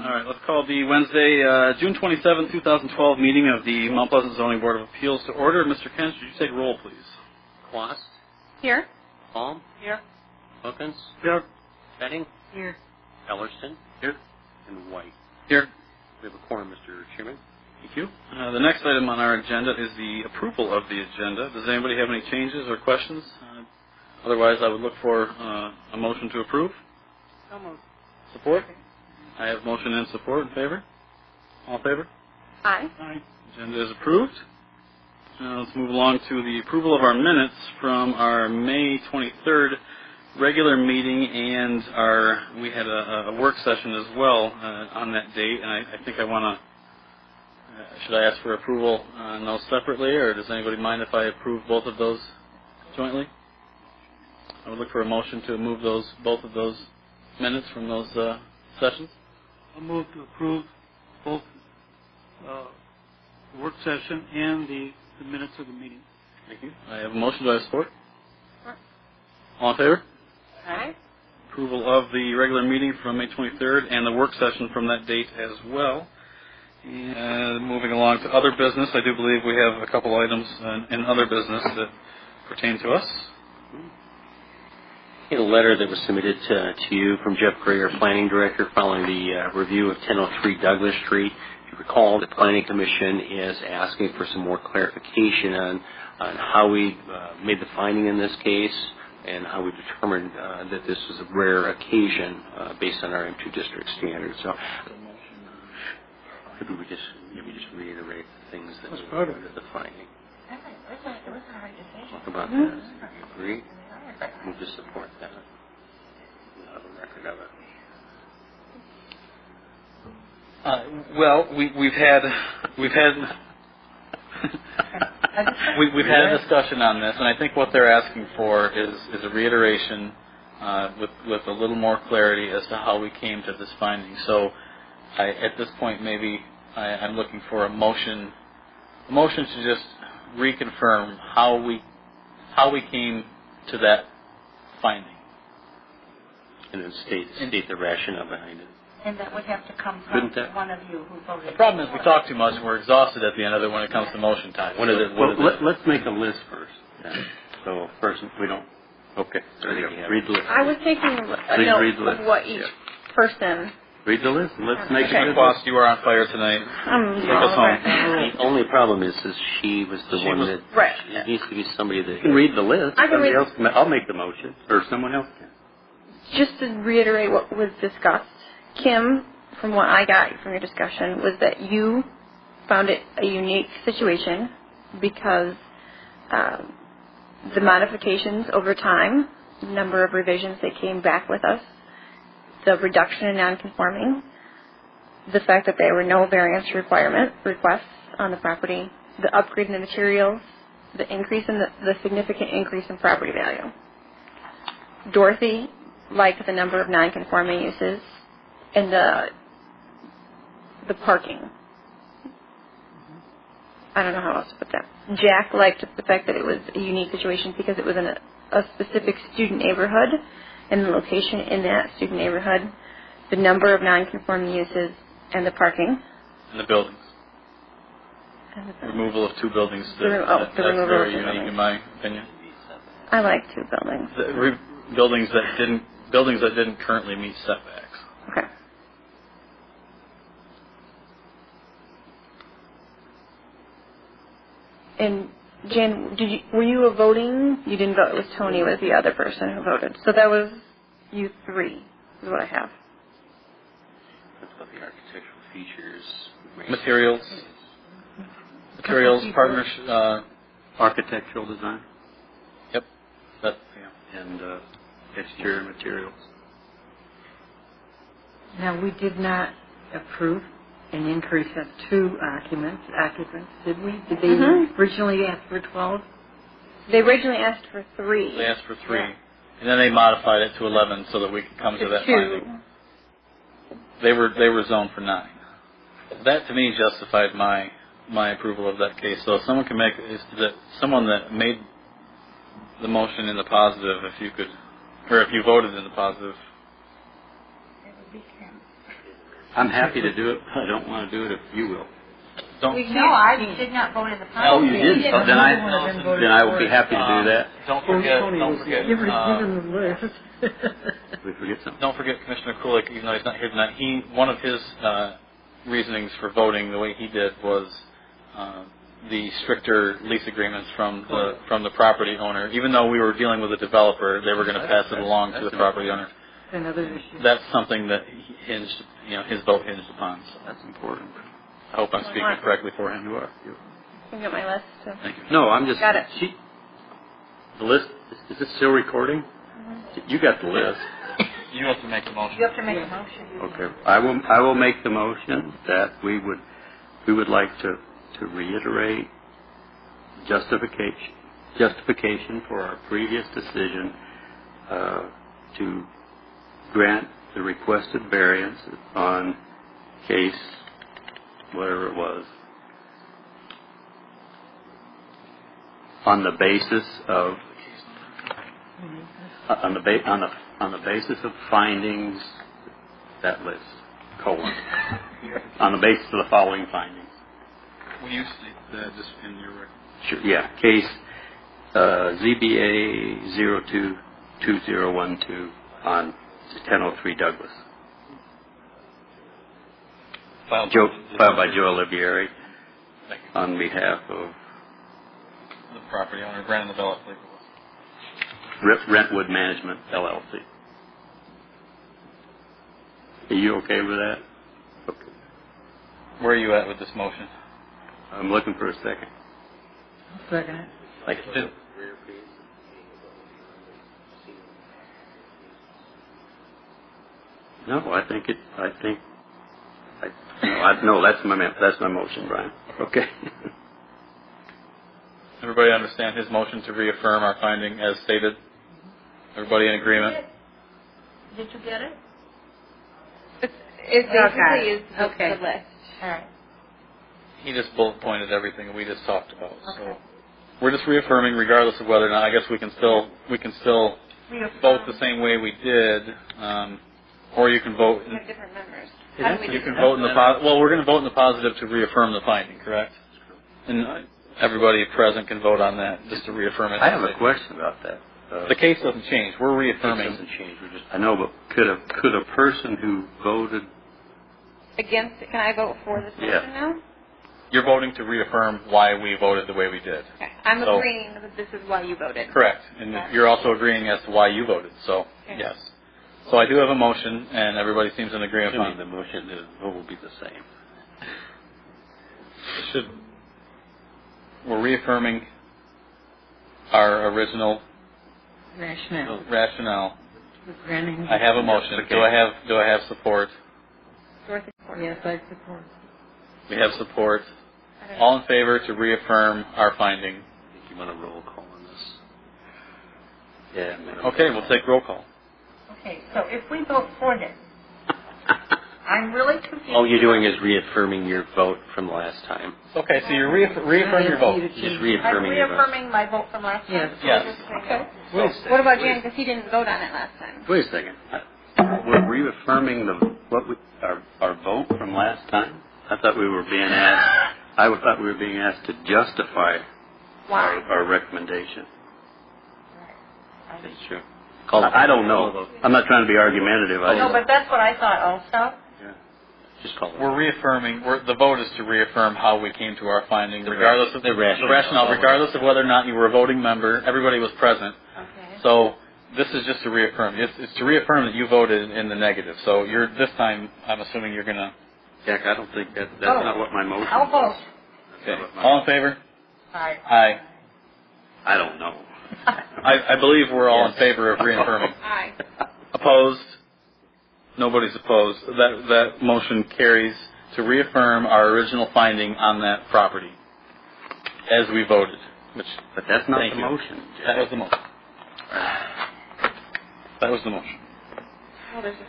All right, let's call the Wednesday, June 27, 2012 meeting of the Mount Pleasant Zoning Board of Appeals to order. Mr. Kent, should you take roll, please? Quast. Here. Palm. Here. Wilkins. Here. Betting. Here. Ellerston. Here. And White. Here. We have a quorum, Mr. Chairman. Thank you. The next item on our agenda is the approval of the agenda. Does anybody have any changes or questions? Otherwise, I would look for a motion to approve. So moved. Support? I have motion and support in favor. All in favor? Aye. Aye. Agenda is approved. Let's move along to the approval of our minutes from our May 23rd regular meeting, and we had a work session as well on that date, and I think I want to, should I ask for approval on those separately, or does anybody mind if I approve both of those jointly? I would look for a motion to move both of those minutes from those sessions. I'll move to approve both the work session and the minutes of the meeting. Thank you. I have a motion. Do I have support? Support. All in favor? Aye. Approval of the regular meeting from May 23rd and the work session from that date as well. And moving along to other business, I do believe we have a couple items in other business that pertain to us. A letter that was submitted to you from Jeff Gray, our Planning Director, following the review of 1003 Douglas Street. If you recall, the Planning Commission is asking for some more clarification on how we made the finding in this case and how we determined that this was a rare occasion based on our M2 district standards. So maybe we just reiterate the things that were the finding. Talk about that. Do you agree? Move to support that. We'll have a record of it. Well, we've had we've had a discussion on this, and I think what they're asking for is a reiteration with a little more clarity as to how we came to this finding. So, at this point, maybe I'm looking for a motion to just reconfirm how we came to that finding, and then state the rationale behind it. And that would have to come from one of you who voted. The problem is we talk too much and we're exhausted at the end of it when it comes to motion time. Let's make a list first. Yeah. So first, we don't. Okay. Read the list. I was taking a note of what each person. Read the list. Let's make it. Boss, you are on fire tonight. Take us home. The only problem is she was the one that. Right. It needs to be somebody that can read the list. Somebody else. I'll make the motion, or someone else can. Just to reiterate what was discussed, Kim, from what I got from your discussion, was that you found it a unique situation because the modifications over time, the number of revisions that came back with us, the reduction in nonconforming, the fact that there were no variance requests on the property, the upgrade in the materials, the significant increase in property value. Dorothy liked the number of nonconforming uses and the parking. I don't know how else to put that. Jack liked the fact that it was a unique situation because it was in a specific student neighborhood, and the location in that student neighborhood, the number of non-conforming uses, and the parking. And the buildings. Removal of two buildings. That's very unique in my opinion. I like two buildings. Buildings that didn't currently meet setbacks. Okay. And Jan, were you voting? You didn't vote. It was Tony was the other person who voted. So that was you three, is what I have. That's about the architectural features. Materials, partnership. Architectural design. Yep. And exterior materials. Now, we did not approve an increase of 2 occupants, did we? Did they originally ask for 12? They originally asked for 3. They asked for 3. Yeah. And then they modified it to 11 so that we could come to that 2. finding. They were zoned for 9. That to me justified my approval of that case. So if someone can someone that made the motion in the positive, if you voted in the positive. I'm happy to do it, but I don't want to do it if you will. No, I did not vote in the past. Oh, you didn't? Oh, then I will be happy to do that. Don't forget. Give him the list. We forget something. Don't forget Commissioner Kulik, even though he's not here tonight. One of his reasonings for voting the way he did was the stricter lease agreements from the property owner. Even though we were dealing with a developer, they were going to pass it along to the property owner. Another issue. That's something that his vote hinged upon. So That's important. I hope I'm speaking correctly for him. You are. You got my list. So. Thank you. No, I'm just. Got it. The list, is this still recording? Mm-hmm. You got the list. You have to make the motion. You have to make a motion. Okay. I will make the motion that we would like to reiterate justification for our previous decision to grant the requested variance on case whatever it was on the basis of on the basis of findings that list on the basis of the following findings. Will you state that just in your record? Sure. Yeah. Case ZBA 022012 on 1003 Douglas. Filed by Joe Olivieri on behalf of the property owner, Brandon Novella. Rentwood Management, LLC. Are you okay with that? Okay. Where are you at with this motion? I'm looking for a second. I'll second it. Like, no, no, that's my motion, Brian. Okay. Everybody understand his motion to reaffirm our finding as stated? Everybody in agreement? Did you get it? It basically is the list. All right. He just bullet pointed everything we just talked about. Okay. So we're just reaffirming, regardless of whether or not. I guess we can still vote the same way we did, or you can vote. We have different members. You can vote in the well. We're going to vote in the positive to reaffirm the finding, correct? And everybody present can vote on that just to reaffirm it. I have a question about that. The case doesn't change. We're reaffirming. It doesn't change. I know, but could a person who voted Against it, can I vote for this motion now? You're voting to reaffirm why we voted the way we did. Okay. I'm agreeing that this is why you voted. Correct. And you're also agreeing as to why you voted. So, yes. So I do have a motion, and everybody seems in agreement on the motion. The vote will be the same. We're reaffirming our original rationale. I have a motion. Okay. Do I have support? Yes, I support. We have support. All in favor to reaffirm our finding? You want a roll call on this? Yeah. Okay, we'll take roll call. Okay, so if we vote for this, I'm really confused. All you're doing is reaffirming your vote from last time. Okay, so you're reaffirming your vote. Just I'm reaffirming your vote. reaffirming my vote from last time. Yes. Okay. What about Jan? Because he didn't vote on it last time. Wait a second. We're reaffirming our vote from last time? I thought we were being asked. I thought we were being asked to justify our recommendation. That's true. I don't know. I'm not trying to be argumentative. No, but that's what I thought also. Yeah. Just call it. We're reaffirming. The vote is to reaffirm how we came to our finding, regardless of the rationale, regardless of whether or not you were a voting member. Everybody was present. Okay. So this is just to reaffirm. It's to reaffirm that you voted in the negative. So this time, I'm assuming you're going to. Jack, I don't think that's not what my motion I'll vote. Okay. All in favor? Aye. Aye. I don't know. I believe we're all in favor of reaffirming. Aye. Opposed? Nobody's opposed. That motion carries to reaffirm our original finding on that property as we voted. But that's not the motion, Jack. That was the motion. That was the motion. Well, there's a